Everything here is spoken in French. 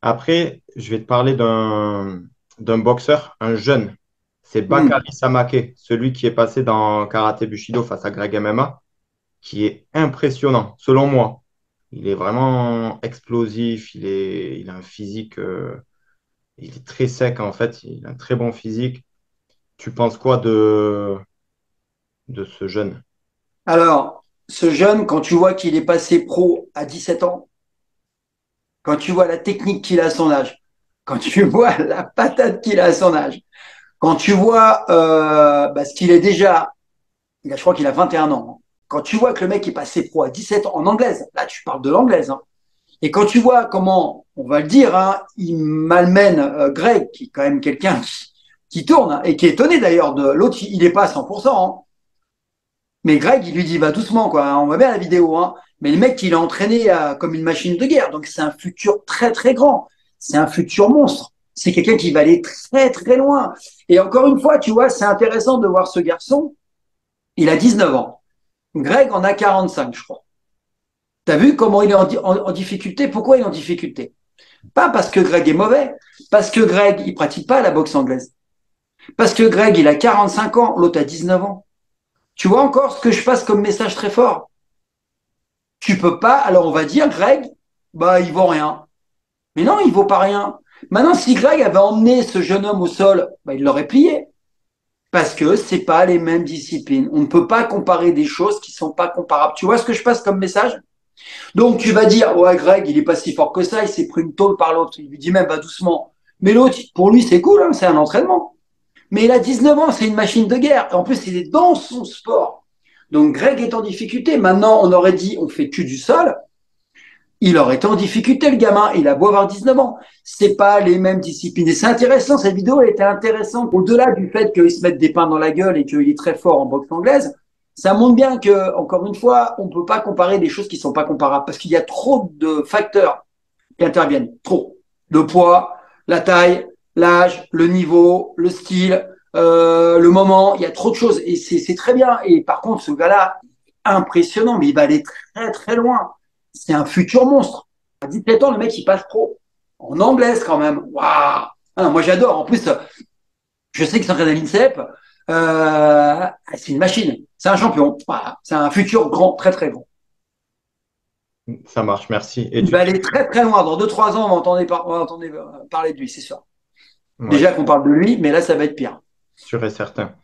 Après, je vais te parler d'un boxeur, un jeune. C'est Hmm. Bakary Samake, celui qui est passé dans Karaté Bushido face à Greg MMA, qui est impressionnant, selon moi. Il est vraiment explosif, il a un physique, il est très sec en fait, il a un très bon physique. Tu penses quoi de ce jeune? Alors, ce jeune, quand tu vois qu'il est passé pro à 17 ans, quand tu vois la technique qu'il a à son âge, quand tu vois la patate qu'il a à son âge, quand tu vois ce qu'il est déjà, je crois qu'il a 21 ans. Quand tu vois que le mec est passé pro à 17 ans en anglaise, là tu parles de l'anglaise, hein. Et quand tu vois comment, on va le dire, hein, il malmène Greg, qui est quand même quelqu'un qui tourne, hein, et qui est étonné d'ailleurs de l'autre, il n'est pas à 100%, hein. Mais Greg, il lui dit, va doucement, quoi. On voit bien la vidéo, hein. Mais le mec, il est entraîné comme une machine de guerre. Donc, c'est un futur très, très grand. C'est un futur monstre. C'est quelqu'un qui va aller très, très loin. Et encore une fois, tu vois, c'est intéressant de voir ce garçon. Il a 19 ans. Greg en a 45, je crois. T'as vu comment il est en difficulté? Pourquoi il est en difficulté? Pas parce que Greg est mauvais, parce que Greg, il pratique pas la boxe anglaise. Parce que Greg, il a 45 ans, l'autre a 19 ans. Tu vois encore ce que je passe comme message très fort? Tu peux pas, alors on va dire, Greg, bah, il vaut rien. Mais non, il vaut pas rien. Maintenant, si Greg avait emmené ce jeune homme au sol, bah, il l'aurait plié. Parce que c'est pas les mêmes disciplines. On ne peut pas comparer des choses qui sont pas comparables. Tu vois ce que je passe comme message? Donc, tu vas dire, ouais, Greg, il est pas si fort que ça, il s'est pris une tôle par l'autre. Il lui dit même, va doucement. Mais l'autre, pour lui, c'est cool, hein, c'est un entraînement. Mais il a 19 ans, c'est une machine de guerre. En plus, il est dans son sport. Donc, Greg est en difficulté. Maintenant, on aurait dit, on fait que du sol. Il aurait été en difficulté, le gamin. Il a beau avoir 19 ans. C'est pas les mêmes disciplines. Et c'est intéressant, cette vidéo, elle était intéressante. Au-delà du fait qu'il se mette des pains dans la gueule et qu'il est très fort en boxe anglaise, ça montre bien que, encore une fois, on peut pas comparer des choses qui sont pas comparables parce qu'il y a trop de facteurs qui interviennent. Trop. Le poids, la taille, l'âge, le niveau, le style, le moment. Il y a trop de choses. Et c'est très bien. Et par contre, ce gars-là, impressionnant, mais il va aller très, très loin. C'est un futur monstre. À 17 ans, le mec, il passe pro. En anglaise, quand même. Waouh! Ah, moi, j'adore. En plus, je sais qu'il s'entraîne à l'INSEP. C'est une machine. C'est un champion. Voilà. C'est un futur grand, très, très grand. Ça marche, merci. Et Il tu va sais aller que... très, très loin. Dans 2, 3 ans, on va entendre parler de lui, c'est sûr. Ouais, Déjà qu'on parle de lui, mais là, ça va être pire. sûr et certain.